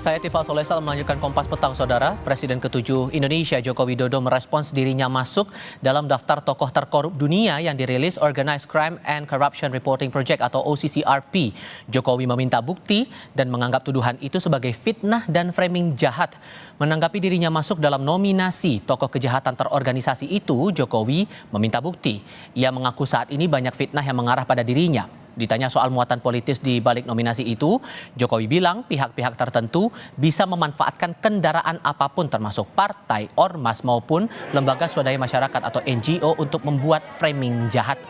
Saya Tifal Solesa melanjutkan Kompas Petang, Saudara. Presiden ke-7 Indonesia Joko Widodo merespons dirinya masuk dalam daftar tokoh terkorup dunia yang dirilis Organized Crime and Corruption Reporting Project atau OCCRP. Jokowi meminta bukti dan menganggap tuduhan itu sebagai fitnah dan framing jahat. Menanggapi dirinya masuk dalam nominasi tokoh kejahatan terorganisasi itu, Jokowi meminta bukti. Ia mengaku saat ini banyak fitnah yang mengarah pada dirinya. Ditanya soal muatan politis di balik nominasi itu, Jokowi bilang pihak-pihak tertentu bisa memanfaatkan kendaraan apapun termasuk partai, ormas maupun lembaga swadaya masyarakat atau NGO untuk membuat framing jahat.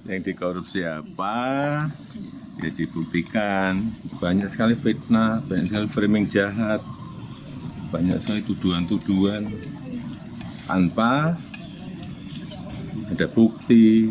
Yang dikorupsi apa? Ya dibuktikan. Banyak sekali fitnah, banyak sekali framing jahat, banyak sekali tuduhan-tuduhan tanpa ada bukti.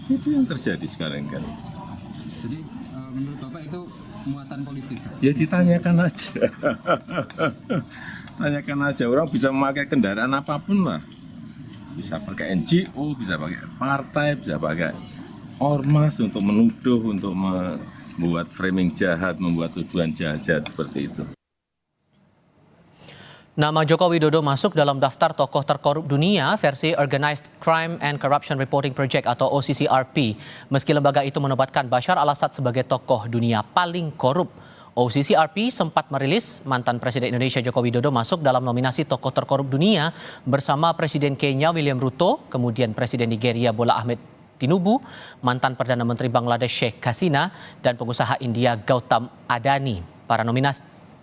Itu yang terjadi sekarang kan. Jadi menurut Bapak itu muatan politis? Ya ditanyakan aja. Tanyakan aja, orang bisa memakai kendaraan apapun lah. Bisa pakai NGO, bisa pakai partai, bisa pakai ormas untuk menuduh, untuk membuat framing jahat, membuat tuduhan jahat-jahat seperti itu. Nama Joko Widodo masuk dalam daftar tokoh terkorup dunia versi Organized Crime and Corruption Reporting Project atau OCCRP. Meski lembaga itu menobatkan Bashar al-Assad sebagai tokoh dunia paling korup, OCCRP sempat merilis mantan Presiden Indonesia Joko Widodo masuk dalam nominasi tokoh terkorup dunia bersama Presiden Kenya William Ruto, kemudian Presiden Nigeria Bola Ahmed Tinubu, mantan Perdana Menteri Bangladesh Sheikh Hasina, dan pengusaha India Gautam Adani.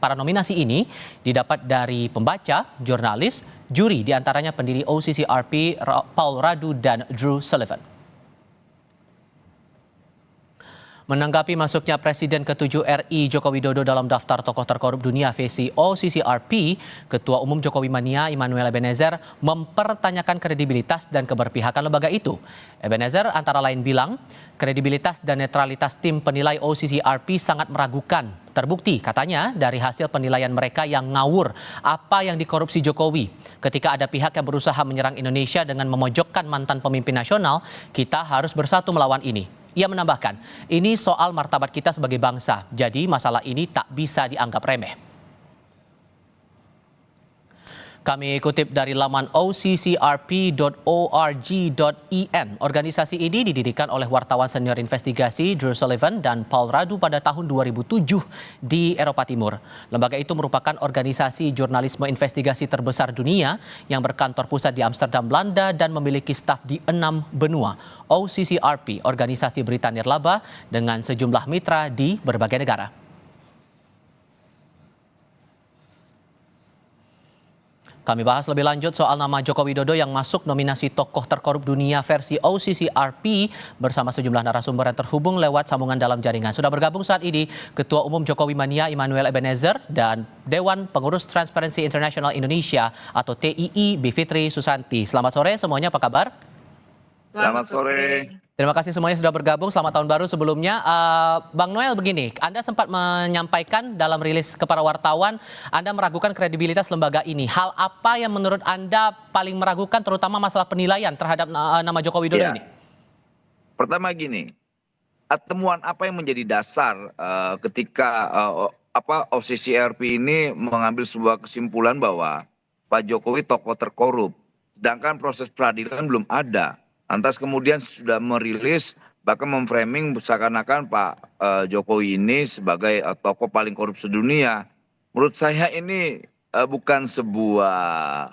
Para nominasi ini didapat dari pembaca, jurnalis, juri, diantaranya pendiri OCCRP Paul Radu dan Drew Sullivan. Menanggapi masuknya Presiden ke-7 RI Joko Widodo dalam daftar tokoh terkorup dunia versi OCCRP, Ketua Umum Jokowi Mania Immanuel Ebenezer mempertanyakan kredibilitas dan keberpihakan lembaga itu. Ebenezer antara lain bilang, kredibilitas dan netralitas tim penilai OCCRP sangat meragukan. Terbukti katanya dari hasil penilaian mereka yang ngawur apa yang dikorupsi Jokowi. Ketika ada pihak yang berusaha menyerang Indonesia dengan memojokkan mantan pemimpin nasional, kita harus bersatu melawan ini. Ia menambahkan, ini soal martabat kita sebagai bangsa, jadi masalah ini tak bisa dianggap remeh. Kami kutip dari laman occrp.org.in. Organisasi ini didirikan oleh wartawan senior investigasi Drew Sullivan dan Paul Radu pada tahun 2007 di Eropa Timur. Lembaga itu merupakan organisasi jurnalisme investigasi terbesar dunia yang berkantor pusat di Amsterdam, Belanda dan memiliki staf di 6 benua. OCCRP, organisasi berita nirlaba dengan sejumlah mitra di berbagai negara. Kami bahas lebih lanjut soal nama Joko Widodo yang masuk nominasi tokoh terkorup dunia versi OCCRP bersama sejumlah narasumber yang terhubung lewat sambungan dalam jaringan. Sudah bergabung saat ini Ketua Umum Jokowi Mania Immanuel Ebenezer dan Dewan Pengurus Transparency International Indonesia atau TII Bivitri Susanti. Selamat sore semuanya, apa kabar? Selamat sore. Terima kasih semuanya sudah bergabung. Selamat tahun baru sebelumnya. Bang Noel, begini, Anda sempat menyampaikan dalam rilis kepada wartawan, Anda meragukan kredibilitas lembaga ini. Hal apa yang menurut Anda paling meragukan, terutama masalah penilaian terhadap nama Joko Widodo ini? Pertama gini, temuan apa yang menjadi dasar ketika OCCRP ini mengambil sebuah kesimpulan bahwa Pak Jokowi tokoh terkorup, sedangkan proses peradilan belum ada. Lantas kemudian sudah merilis bahkan memframing seakan-akan Pak Jokowi ini sebagai tokoh paling korup sedunia. Menurut saya ini bukan sebuah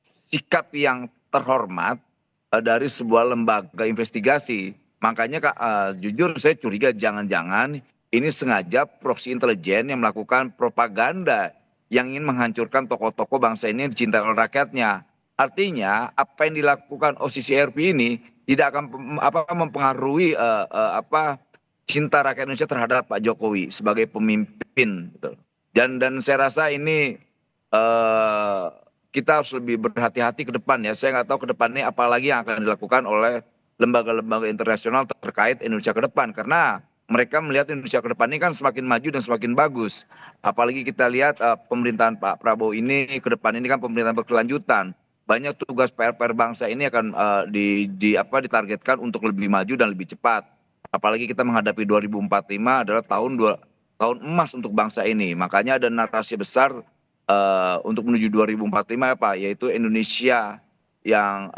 sikap yang terhormat dari sebuah lembaga investigasi. Makanya jujur saya curiga jangan-jangan ini sengaja proksi intelijen yang melakukan propaganda yang ingin menghancurkan tokoh-tokoh bangsa ini yang dicintai oleh rakyatnya. Artinya apa yang dilakukan OCCRP ini tidak akan mempengaruhi cinta rakyat Indonesia terhadap Pak Jokowi sebagai pemimpin. Dan saya rasa ini kita harus lebih berhati-hati ke depan ya. Saya nggak tahu ke depan ini apalagi yang akan dilakukan oleh lembaga-lembaga internasional terkait Indonesia ke depan. Karena mereka melihat Indonesia ke depan ini kan semakin maju dan semakin bagus. Apalagi kita lihat pemerintahan Pak Prabowo ini ke depan ini kan pemerintahan berkelanjutan. Banyak tugas PR bangsa ini akan ditargetkan untuk lebih maju dan lebih cepat. Apalagi kita menghadapi 2045 adalah tahun emas untuk bangsa ini. Makanya ada narasi besar untuk menuju 2045 apa? Yaitu Indonesia yang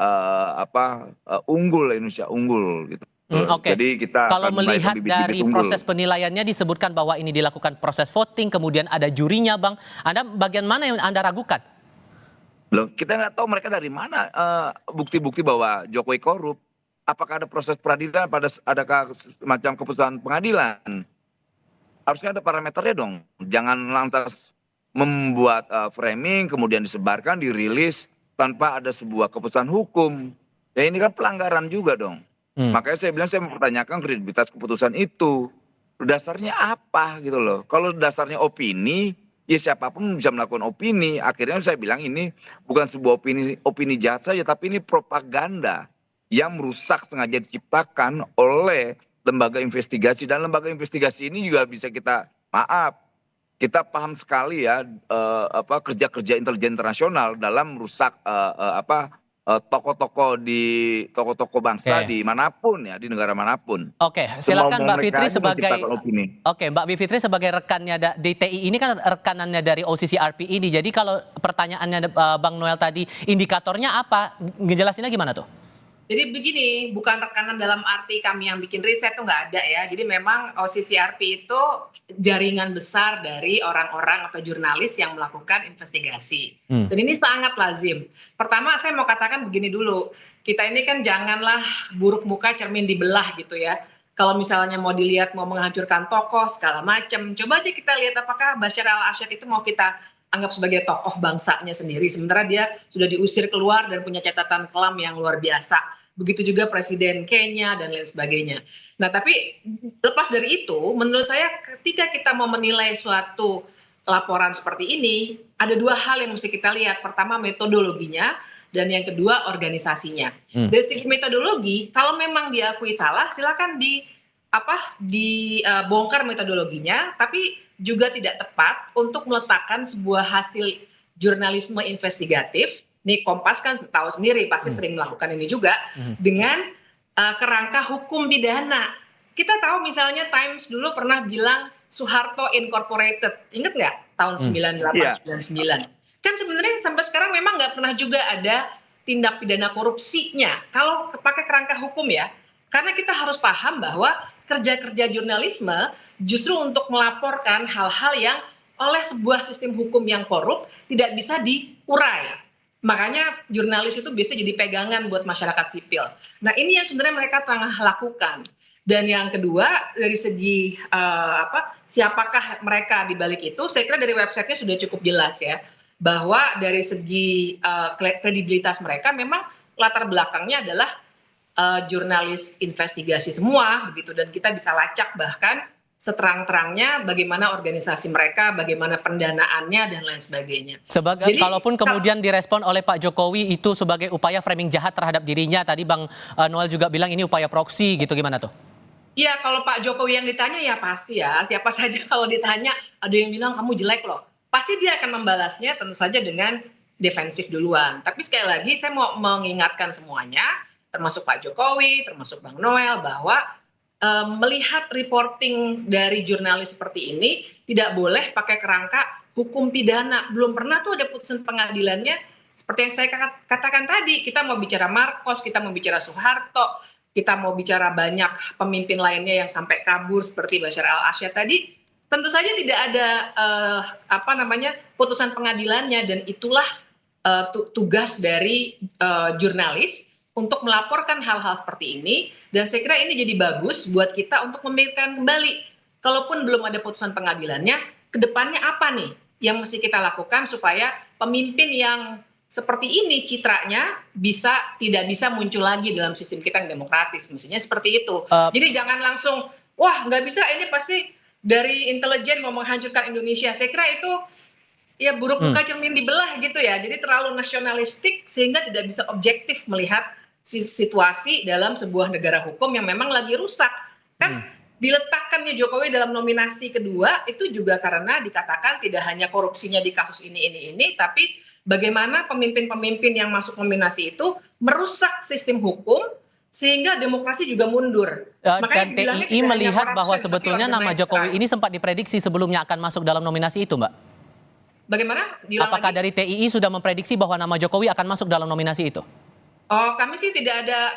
unggul, Indonesia unggul gitu. Oke. Jadi kita Kalau akan melahirkan melihat bibit-bibit dari unggul. proses penilaiannya disebutkan bahwa ini dilakukan proses voting, kemudian ada jurinya, Bang. Anda bagian mana yang Anda ragukan? Loh, kita nggak tahu mereka dari mana bukti-bukti bahwa Jokowi korup. Apakah ada proses peradilan, adakah semacam keputusan pengadilan? Harusnya ada parameternya dong. Jangan lantas membuat framing, kemudian disebarkan, dirilis tanpa ada sebuah keputusan hukum. Ya ini kan pelanggaran juga dong. Makanya saya bilang saya mempertanyakan kredibilitas keputusan itu. Dasarnya apa gitu loh. Kalau dasarnya opini, ya siapapun bisa melakukan opini. Akhirnya saya bilang ini bukan sebuah opini jahat saja, tapi ini propaganda yang merusak sengaja diciptakan oleh lembaga investigasi. Dan lembaga investigasi ini juga bisa kita paham sekali ya kerja-kerja intelijen internasional dalam merusak tokoh-tokoh bangsa Oke. di manapun ya, di negara manapun. Oke, silakan Mbak Mereka Fitri aja sebagai menciptakan opini. Oke, Mbak Fitri sebagai rekannya DTI ini kan rekanannya dari OCCRP ini. Jadi kalau pertanyaannya Bang Noel tadi indikatornya apa? Ngejelasinnya gimana tuh? Jadi begini, bukan rekanan dalam arti kami yang bikin riset tuh nggak ada ya. Jadi memang OCCRP itu jaringan besar dari orang-orang atau jurnalis yang melakukan investigasi. Dan ini sangat lazim. Pertama saya mau katakan begini dulu, kita ini kan janganlah buruk muka cermin dibelah gitu ya. Kalau misalnya mau dilihat mau menghancurkan tokoh segala macam, coba aja kita lihat apakah Bashar al-Assad itu mau kita anggap sebagai tokoh bangsanya sendiri, sementara dia sudah diusir keluar dan punya catatan kelam yang luar biasa. Begitu juga Presiden Kenya dan lain sebagainya. Nah tapi lepas dari itu, menurut saya ketika kita mau menilai suatu laporan seperti ini, ada dua hal yang mesti kita lihat. Pertama metodologinya, dan yang kedua organisasinya. Dari segi metodologi, kalau memang diakui salah, silakan dibongkar metodologinya, tapi juga tidak tepat untuk meletakkan sebuah hasil jurnalisme investigatif. Nih Kompas kan tahu sendiri pasti sering melakukan ini juga dengan kerangka hukum pidana. Kita tahu misalnya Times dulu pernah bilang Soeharto Incorporated, inget nggak tahun 98-99? Kan sebenarnya sampai sekarang memang nggak pernah juga ada tindak pidana korupsinya. Kalau pakai kerangka hukum ya, karena kita harus paham bahwa kerja-kerja jurnalisme justru untuk melaporkan hal-hal yang oleh sebuah sistem hukum yang korup tidak bisa diurai. Makanya jurnalis itu biasa jadi pegangan buat masyarakat sipil. Nah ini yang sebenarnya mereka tengah lakukan. Dan yang kedua dari segi siapakah mereka di balik itu, saya kira dari websitenya sudah cukup jelas ya, bahwa dari segi kredibilitas mereka memang latar belakangnya adalah jurnalis investigasi semua begitu, dan kita bisa lacak bahkan seterang-terangnya bagaimana organisasi mereka, bagaimana pendanaannya dan lain sebagainya. Jadi, kalaupun kemudian direspon oleh Pak Jokowi itu sebagai upaya framing jahat terhadap dirinya, tadi Bang Noel juga bilang ini upaya proksi gitu, gimana tuh? Ya kalau Pak Jokowi yang ditanya ya pasti ya, siapa saja kalau ditanya ada yang bilang kamu jelek loh, pasti dia akan membalasnya tentu saja dengan defensif duluan. Tapi sekali lagi saya mau mengingatkan semuanya, termasuk Pak Jokowi, termasuk Bang Noel, bahwa melihat reporting dari jurnalis seperti ini tidak boleh pakai kerangka hukum pidana. Belum pernah tuh ada putusan pengadilannya seperti yang saya katakan tadi. Kita mau bicara Marcos, kita mau bicara Soeharto, kita mau bicara banyak pemimpin lainnya yang sampai kabur seperti Bashar al-Assad tadi. Tentu saja tidak ada putusan pengadilannya, dan itulah tugas dari jurnalis untuk melaporkan hal-hal seperti ini. Dan saya kira ini jadi bagus buat kita untuk memikirkan kembali, kalaupun belum ada putusan pengadilannya, ke depannya apa nih yang mesti kita lakukan supaya pemimpin yang seperti ini citranya tidak bisa muncul lagi dalam sistem kita yang demokratis. Mestinya seperti itu. Jadi jangan langsung, wah nggak bisa, ini pasti dari intelijen mau menghancurkan Indonesia. Saya kira itu ya buruk muka cermin dibelah gitu ya. Jadi terlalu nasionalistik sehingga tidak bisa objektif melihat situasi dalam sebuah negara hukum yang memang lagi rusak. Kan diletakkannya Jokowi dalam nominasi kedua itu juga karena dikatakan tidak hanya korupsinya di kasus ini, tapi bagaimana pemimpin-pemimpin yang masuk nominasi itu merusak sistem hukum sehingga demokrasi juga mundur. Dan Dibilangnya TII tidak hanya melihat bahwa corruption, tapi sebetulnya nama organized Jokowi crime. ini sempat diprediksi sebelumnya akan masuk dalam nominasi itu, Mbak. Bagaimana? Diulang Apakah lagi? dari TII sudah memprediksi bahwa nama Jokowi akan masuk dalam nominasi itu? Oh, kami sih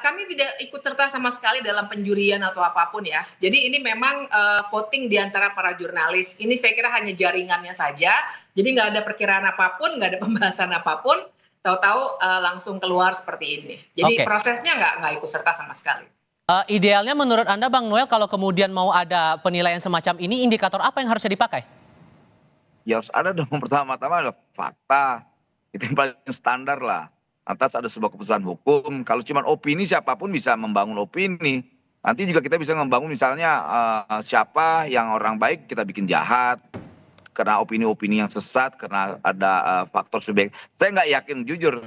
kami tidak ikut serta sama sekali dalam penjurian atau apapun ya. Jadi ini memang voting di antara para jurnalis. Ini saya kira hanya jaringannya saja. Jadi nggak ada perkiraan apapun, nggak ada pembahasan apapun. Tahu-tahu langsung keluar seperti ini. Jadi Oke. prosesnya nggak ikut serta sama sekali. Idealnya menurut Anda, Bang Noel, kalau kemudian mau ada penilaian semacam ini, indikator apa yang harusnya dipakai? Ya harus ada dong, pertama-tama ada fakta. Itu yang paling standar lah. Atas ada sebuah keputusan hukum. Kalau cuma opini, siapapun bisa membangun opini. Nanti juga kita bisa membangun misalnya siapa yang orang baik kita bikin jahat. Karena opini-opini yang sesat, karena ada faktor subjek. Saya nggak yakin jujur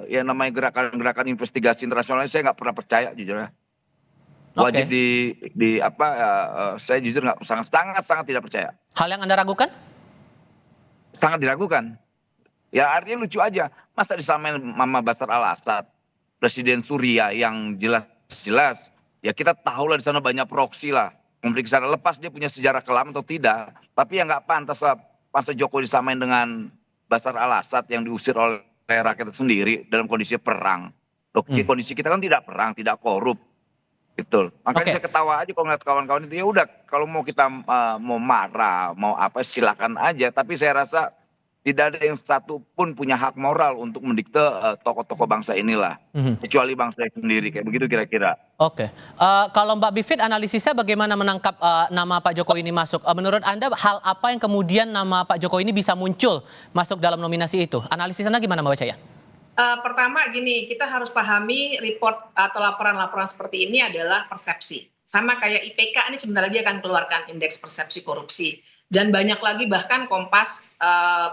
yang namanya gerakan-gerakan investigasi internasional saya nggak pernah percaya jujur ya. Wajib saya jujur nggak sangat tidak percaya. Hal yang Anda ragukan? Sangat diragukan. Ya artinya lucu aja. Masa disamain Mama Bashar al-Assad, Presiden Suriah yang jelas-jelas. Ya kita tahu lah di sana banyak proksi lah. Konflik sana lepas dia punya sejarah kelam atau tidak. Tapi yang nggak pantas lah. Masa Jokowi disamain dengan Bashar al-Assad yang diusir oleh rakyat sendiri dalam kondisi perang. Loh, kondisi kita kan tidak perang, tidak korup. Gitu. Makanya saya ketawa aja kalau ngeliat kawan-kawan itu. Ya udah kalau mau kita mau marah, mau apa silakan aja. Tapi saya rasa tidak ada yang satu pun punya hak moral untuk mendikte tokoh-tokoh bangsa inilah. Kecuali bangsa sendiri, kayak begitu kira-kira. Oke. Kalau Mbak Bivit, analisisnya bagaimana menangkap nama Pak Jokowi ini masuk? Menurut Anda, hal apa yang kemudian nama Pak Jokowi ini bisa muncul masuk dalam nominasi itu? Analisis Anda gimana, Mbak Caya? Pertama gini, kita harus pahami report atau laporan-laporan seperti ini adalah persepsi. Sama kayak IPK ini sebentar lagi akan keluarkan indeks persepsi korupsi. Dan banyak lagi bahkan Kompas,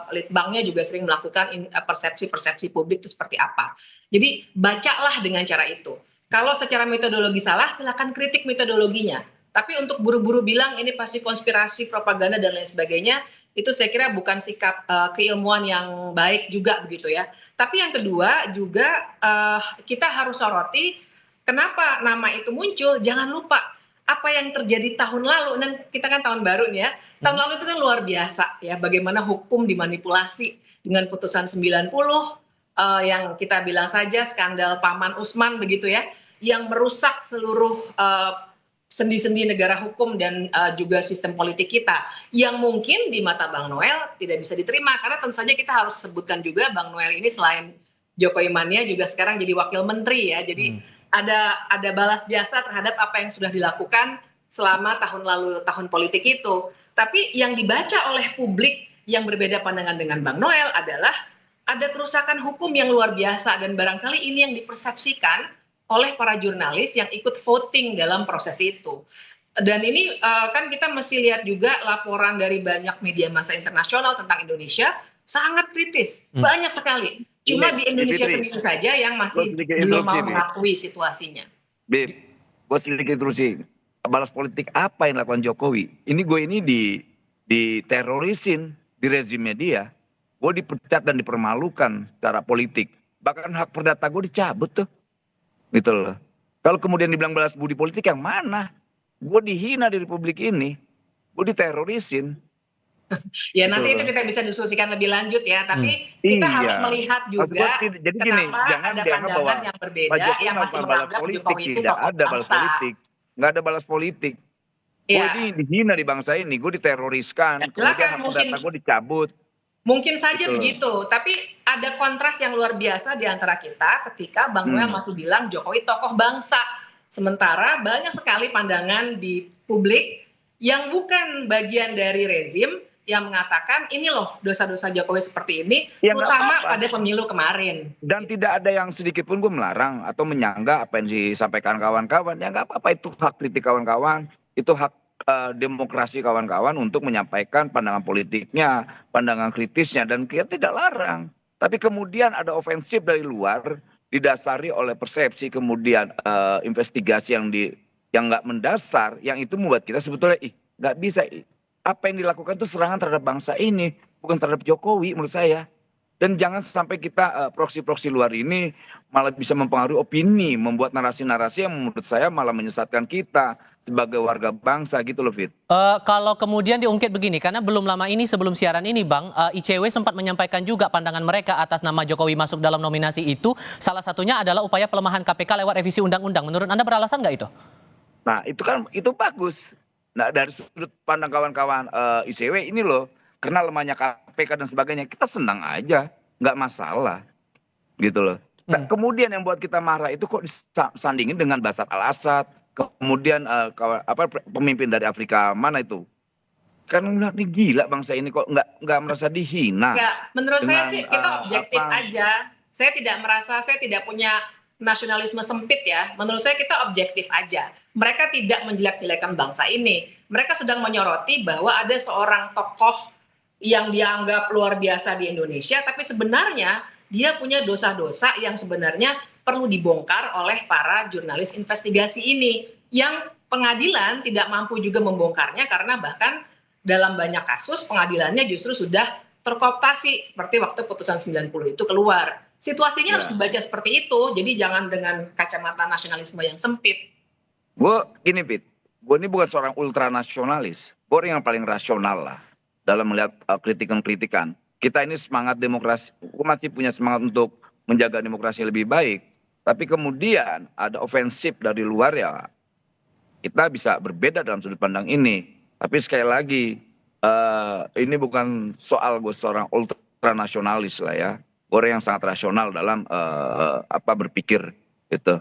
Litbangnya juga sering melakukan persepsi-persepsi publik itu seperti apa. Jadi bacalah dengan cara itu. Kalau secara metodologi salah, silakan kritik metodologinya. Tapi untuk buru-buru bilang ini pasti konspirasi, propaganda dan lain sebagainya, itu saya kira bukan sikap keilmuan yang baik juga begitu ya. Tapi yang kedua juga kita harus soroti kenapa nama itu muncul. Jangan lupa apa yang terjadi tahun lalu, dan kita kan tahun baru nih ya. Tahun lalu itu kan luar biasa ya, bagaimana hukum dimanipulasi dengan putusan 90 yang kita bilang saja skandal Paman Usman begitu ya, yang merusak seluruh sendi-sendi negara hukum dan juga sistem politik kita, yang mungkin di mata Bang Noel tidak bisa diterima, karena tentu saja kita harus sebutkan juga Bang Noel ini selain Jokowi mania juga sekarang jadi wakil menteri ya, jadi ada balas jasa terhadap apa yang sudah dilakukan selama tahun lalu, tahun politik itu. Tapi yang dibaca oleh publik yang berbeda pandangan dengan Bang Noel adalah ada kerusakan hukum yang luar biasa, dan barangkali ini yang dipersepsikan oleh para jurnalis yang ikut voting dalam proses itu. Dan ini kan kita mesti lihat juga laporan dari banyak media massa internasional tentang Indonesia sangat kritis, banyak sekali. Cuma di Indonesia sendiri saja yang masih belum mau mengakui situasinya. Beb, gue sedikit terusin. Balas politik apa yang dilakukan Jokowi? Ini gue ini diterorisin di rezimnya dia. Gue dipecat dan dipermalukan secara politik. Bahkan hak perdata gue dicabut tuh. Gitu loh. Kalau kemudian dibilang balas budi politik yang mana? Gue dihina di republik ini. Gue diterorisin. Ya nanti itu kita bisa diskusikan lebih lanjut ya. Tapi kita harus melihat juga jadi kenapa ada pandangan yang berbeda yang masih menganggap Jokowi itu tokoh bangsa. Nggak ada balas politik. Gue ini dihina di bangsa ini. Gue diteroriskan. Kemudian hak perdata gue dicabut. Mungkin saja begitu, tapi ada kontras yang luar biasa di antara kita ketika Bang Noel masih bilang Jokowi tokoh bangsa. Sementara banyak sekali pandangan di publik yang bukan bagian dari rezim yang mengatakan ini loh dosa-dosa Jokowi seperti ini, ya, terutama pada pemilu kemarin. Dan tidak ada yang sedikit pun gue melarang atau menyangga apa yang disampaikan kawan-kawan. Ya nggak apa-apa, itu hak kritik kawan-kawan, itu hak demokrasi kawan-kawan untuk menyampaikan pandangan politiknya, pandangan kritisnya, dan kita tidak larang. Tapi kemudian ada ofensif dari luar didasari oleh persepsi, kemudian investigasi yang nggak mendasar, yang itu membuat kita sebetulnya nggak bisa. Apa yang dilakukan itu serangan terhadap bangsa ini, bukan terhadap Jokowi menurut saya. Dan jangan sampai kita proksi-proksi luar ini malah bisa mempengaruhi opini, membuat narasi-narasi yang menurut saya malah menyesatkan kita sebagai warga bangsa gitu loh, Fit. Kalau kemudian diungkit begini, karena belum lama ini sebelum siaran ini Bang, ICW sempat menyampaikan juga pandangan mereka atas nama Jokowi masuk dalam nominasi itu. Salah satunya adalah upaya pelemahan KPK lewat revisi undang-undang. Menurut Anda beralasan nggak itu? Nah itu bagus. Nah dari sudut pandang kawan-kawan ICW ini loh, karena lemahnya KPK dan sebagainya, kita senang aja, nggak masalah gitu loh. Nah, kemudian yang buat kita marah itu kok disandingin dengan Bashar al-Assad, kemudian pemimpin dari Afrika mana itu, kan ini gila bangsa ini kok nggak merasa dihina. Enggak, menurut saya dengan, sih kita objektif aja. Saya tidak punya nasionalisme sempit ya. Menurut saya kita objektif aja. Mereka tidak menjelek-jelekan bangsa ini. Mereka sedang menyoroti bahwa ada seorang tokoh yang dianggap luar biasa di Indonesia, tapi sebenarnya dia punya dosa-dosa yang sebenarnya perlu dibongkar oleh para jurnalis investigasi ini, yang pengadilan tidak mampu juga membongkarnya karena bahkan dalam banyak kasus pengadilannya justru sudah terkooptasi seperti waktu putusan 90 itu keluar. Situasinya harus dibaca seperti itu, jadi jangan dengan kacamata nasionalisme yang sempit. Gue gini, Pit, gue ini bukan seorang ultranasionalis, gue orang yang paling rasional lah dalam melihat kritikan-kritikan. Kita ini semangat demokrasi, gue masih punya semangat untuk menjaga demokrasi lebih baik, tapi kemudian ada ofensif dari luar ya, kita bisa berbeda dalam sudut pandang ini. Tapi sekali lagi, ini bukan soal gue seorang ultranasionalis lah ya, orang yang sangat rasional dalam berpikir gitu.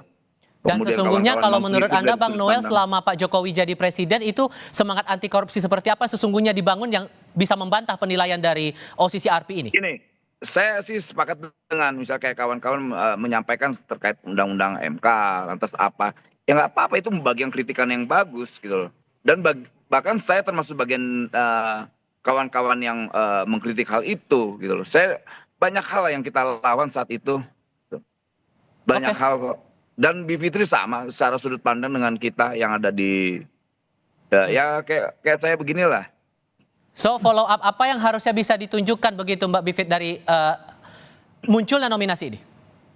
Dan Kemudian sesungguhnya kalau menurut Anda Bang Noel, pandang, selama Pak Jokowi jadi presiden itu semangat anti korupsi seperti apa sesungguhnya dibangun yang bisa membantah penilaian dari OCCRP ini? Ini saya sih sepakat dengan misal kayak kawan-kawan menyampaikan terkait undang-undang MK lantas apa, ya nggak apa-apa, itu bagian kritikan yang bagus gitu loh. Dan bahkan saya termasuk bagian kawan-kawan yang mengkritik hal itu gitu loh. Saya banyak hal yang kita lawan saat itu, banyak hal kok. Dan Bivitri sama secara sudut pandang dengan kita yang ada di ya kayak saya beginilah. So follow up apa yang harusnya bisa ditunjukkan begitu Mbak Bivit dari munculnya nominasi ini?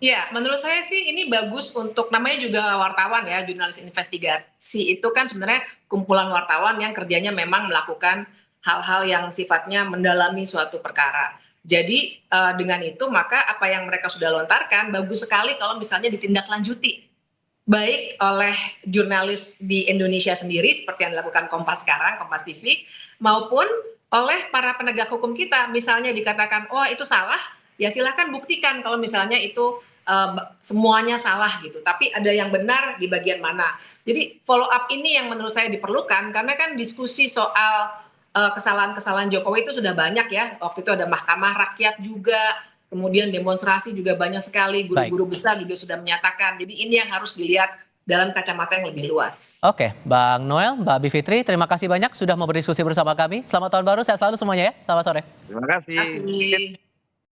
Ya, menurut saya sih ini bagus untuk, namanya juga wartawan ya, jurnalis investigasi itu kan sebenarnya kumpulan wartawan yang kerjanya memang melakukan hal-hal yang sifatnya mendalami suatu perkara. Jadi dengan itu maka apa yang mereka sudah lontarkan bagus sekali kalau misalnya ditindaklanjuti. Baik oleh jurnalis di Indonesia sendiri seperti yang dilakukan Kompas sekarang, Kompas TV, maupun oleh para penegak hukum kita. Misalnya dikatakan, oh itu salah, ya silahkan buktikan kalau misalnya itu semuanya salah gitu. Tapi ada yang benar di bagian mana. Jadi follow up ini yang menurut saya diperlukan, karena kan diskusi soal kesalahan-kesalahan Jokowi itu sudah banyak ya. Waktu itu ada Mahkamah Rakyat juga, kemudian demonstrasi juga banyak sekali, guru-guru besar juga sudah menyatakan. Jadi ini yang harus dilihat dalam kacamata yang lebih luas. Oke, Bang Noel, Mbak Bivitri, terima kasih banyak sudah mau berdiskusi bersama kami. Selamat tahun baru, sehat selalu semuanya ya. Selamat sore. Terima kasih. Terima kasih.